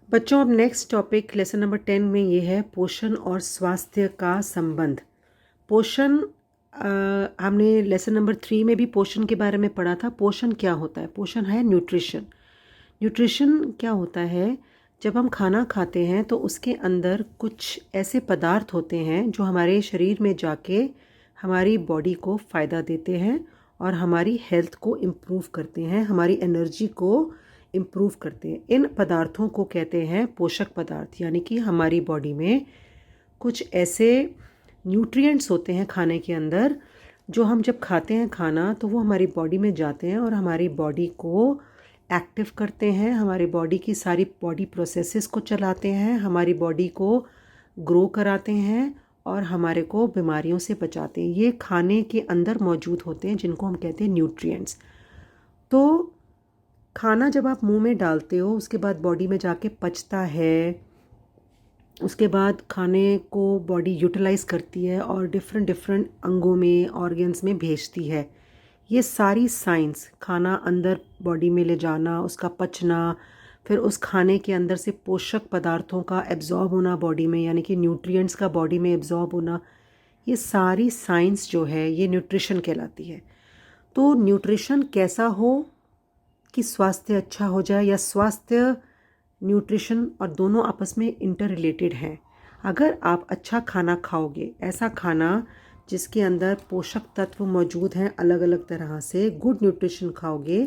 बच्चों, अब next topic lesson number 10 में ये है पोषण और स्वास्थ्य का संबंध। पोषण हमने लेसन नंबर 3 में भी पोषण के बारे में पढ़ा था। पोषण क्या होता है? पोषण है न्यूट्रिशन। न्यूट्रिशन क्या होता है? जब हम खाना खाते हैं तो उसके अंदर कुछ ऐसे पदार्थ होते हैं जो हमारे शरीर में जाके हमारी बॉडी को फ़ायदा देते हैं और हमारी हेल्थ को इम्प्रूव करते हैं, हमारी एनर्जी को इम्प्रूव करते हैं। इन पदार्थों को कहते हैं पोषक पदार्थ, यानी कि हमारी बॉडी में कुछ ऐसे न्यूट्रिएंट्स होते हैं खाने के अंदर जो हम जब खाते हैं खाना तो वो हमारी बॉडी में जाते हैं और हमारी बॉडी को एक्टिव करते हैं, हमारी बॉडी की सारी बॉडी प्रोसेसेस को चलाते हैं, हमारी बॉडी को ग्रो कराते हैं और हमारे को बीमारियों से बचाते हैं। ये खाने के अंदर मौजूद होते हैं जिनको हम कहते हैं न्यूट्रिएंट्स। तो खाना जब आप मुंह में डालते हो उसके बाद बॉडी में जाके पचता है, उसके बाद खाने को बॉडी यूटिलाइज़ करती है और डिफरेंट डिफरेंट अंगों में, ऑर्गन्स में भेजती है। ये सारी साइंस, खाना अंदर बॉडी में ले जाना, उसका पचना, फिर उस खाने के अंदर से पोषक पदार्थों का एब्जॉर्ब होना बॉडी में, यानी कि न्यूट्रिएंट्स का बॉडी में एब्जॉर्ब होना, ये सारी साइंस जो है ये न्यूट्रिशन कहलाती है। तो न्यूट्रिशन कैसा हो कि स्वास्थ्य अच्छा हो जाए, या स्वास्थ्य न्यूट्रिशन और दोनों आपस में इंटर रिलेटेड हैं। अगर आप अच्छा खाना खाओगे, ऐसा खाना जिसके अंदर पोषक तत्व मौजूद हैं अलग अलग तरह से, गुड न्यूट्रिशन खाओगे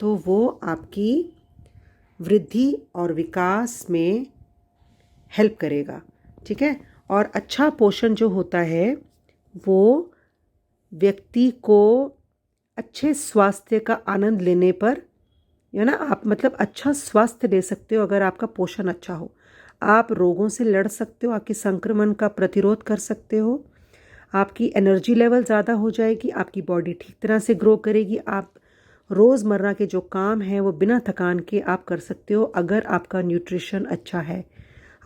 तो वो आपकी वृद्धि और विकास में हेल्प करेगा। ठीक है। और अच्छा पोषण जो होता है वो व्यक्ति को अच्छे स्वास्थ्य का आनंद लेने पर, या ना, आप मतलब अच्छा स्वास्थ्य ले सकते हो अगर आपका पोषण अच्छा हो। आप रोगों से लड़ सकते हो, आपके संक्रमण का प्रतिरोध कर सकते हो, आपकी एनर्जी लेवल ज़्यादा हो जाएगी, आपकी बॉडी ठीक तरह से ग्रो करेगी, आप रोज़मर्रा के जो काम हैं वो बिना थकान के आप कर सकते हो अगर आपका न्यूट्रिशन अच्छा है।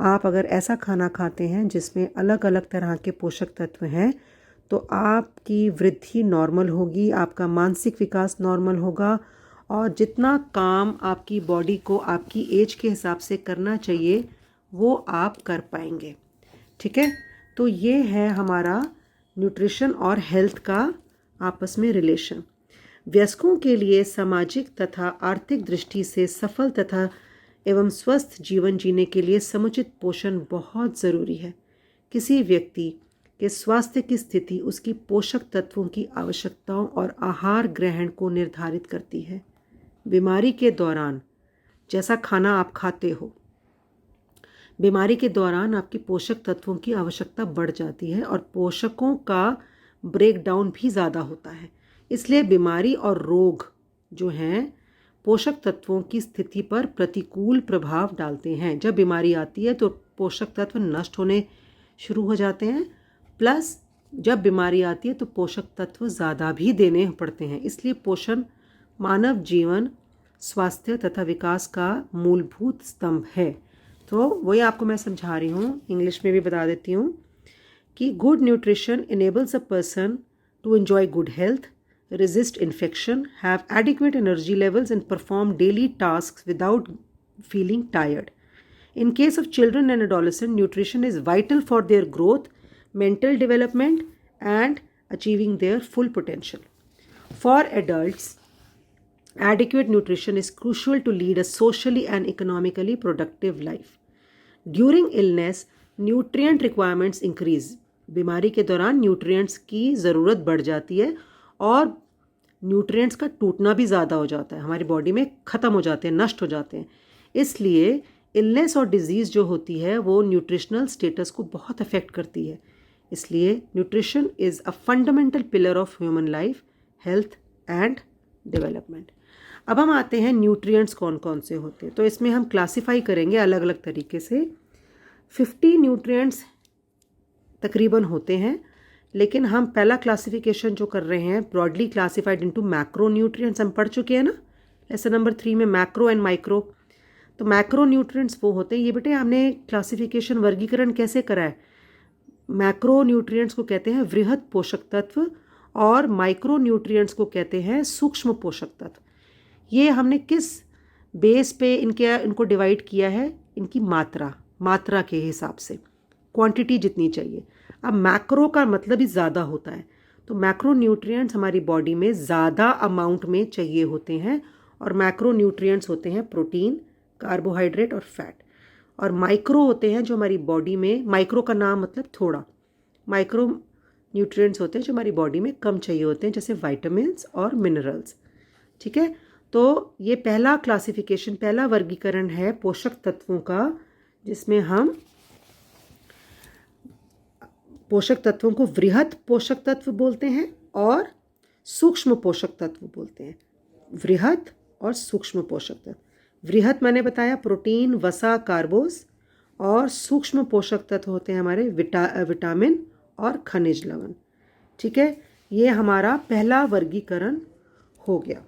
आप अगर ऐसा खाना खाते हैं जिसमें अलग अलग तरह के पोषक तत्व हैं तो आपकी वृद्धि नॉर्मल होगी, आपका मानसिक विकास नॉर्मल होगा और जितना काम आपकी बॉडी को आपकी एज के हिसाब से करना चाहिए वो आप कर पाएंगे। ठीक है। तो ये है हमारा न्यूट्रिशन और हेल्थ का आपस में रिलेशन। वयस्कों के लिए सामाजिक तथा आर्थिक दृष्टि से सफल तथा एवं स्वस्थ जीवन जीने के लिए समुचित पोषण बहुत ज़रूरी है। किसी व्यक्ति के स्वास्थ्य की स्थिति उसकी पोषक तत्वों की आवश्यकताओं और आहार ग्रहण को निर्धारित करती है। बीमारी के दौरान जैसा खाना आप खाते हो, बीमारी के दौरान आपकी पोषक तत्वों की आवश्यकता बढ़ जाती है और पोषकों का ब्रेकडाउन भी ज़्यादा होता है। इसलिए बीमारी और रोग जो हैं पोषक तत्वों की स्थिति पर प्रतिकूल प्रभाव डालते हैं। जब बीमारी आती है तो पोषक तत्व नष्ट होने शुरू हो जाते हैं, प्लस जब बीमारी आती है तो पोषक तत्व ज़्यादा भी देने पड़ते हैं। इसलिए पोषण मानव जीवन, स्वास्थ्य तथा विकास का मूलभूत स्तंभ है। तो वही आपको मैं समझा रही हूँ, इंग्लिश में भी बता देती हूँ कि good nutrition enables a person to enjoy good health, resist infection, have adequate energy levels and perform daily tasks without feeling tired. In case of children and adolescents, nutrition is vital for their growth, mental development and achieving their full potential. For adults, adequate nutrition is crucial to lead a socially and economically productive life. During illness, nutrient requirements increase. बीमारी के दौरान nutrients की ज़रूरत बढ़ जाती है और nutrients का टूटना भी ज़्यादा हो जाता है, हमारी बॉडी में ख़त्म हो जाते हैं, नष्ट हो जाते हैं। इसलिए इलनेस और डिजीज़ जो होती है वो न्यूट्रिशनल स्टेटस को बहुत अफेक्ट करती है। इसलिए nutrition is a fundamental pillar of human life, health and development. अब हम आते हैं न्यूट्रिएंट्स कौन कौन से होते हैं। तो इसमें हम क्लासिफाई करेंगे अलग अलग तरीके से। 50 न्यूट्रिएंट्स तकरीबन होते हैं, लेकिन हम पहला क्लासिफिकेशन जो कर रहे हैं broadly classified into macro nutrients, हम पढ़ चुके हैं ना लेसन नंबर 3 में, मैक्रो एंड माइक्रो। तो मैक्रो न्यूट्रिएंट्स वो होते हैं, ये बेटे हमने क्लासिफिकेशन वर्गीकरण कैसे करा है। मैक्रो न्यूट्रिएंट्स को कहते हैं वृहद पोषक तत्व और माइक्रो न्यूट्रिएंट्स को कहते हैं सूक्ष्म पोषक तत्व। ये हमने किस बेस पे इनको डिवाइड किया है? इनकी मात्रा के हिसाब से, क्वांटिटी जितनी चाहिए। अब मैक्रो का मतलब ही ज़्यादा होता है, तो मैक्रो न्यूट्रिएंट्स हमारी बॉडी में ज़्यादा अमाउंट में चाहिए होते हैं, और मैक्रो न्यूट्रिएंट्स होते हैं प्रोटीन, कार्बोहाइड्रेट और फैट। और माइक्रो होते हैं जो हमारी बॉडी में, माइक्रो का नाम मतलब थोड़ा, माइक्रो न्यूट्रिएंट्स होते हैं जो हमारी बॉडी में कम चाहिए होते हैं, जैसे विटामिन्स और मिनरल्स। ठीक है, तो ये पहला क्लासिफिकेशन, पहला वर्गीकरण है पोषक तत्वों का, जिसमें हम पोषक तत्वों को वृहत पोषक तत्व बोलते हैं और सूक्ष्म पोषक तत्व बोलते हैं। वृहत और सूक्ष्म पोषक तत्व। वृहत मैंने बताया प्रोटीन, वसा, कार्बोस, और सूक्ष्म पोषक तत्व होते हैं हमारे विटामिन और खनिज लवण। ठीक है, ये हमारा पहला वर्गीकरण हो गया।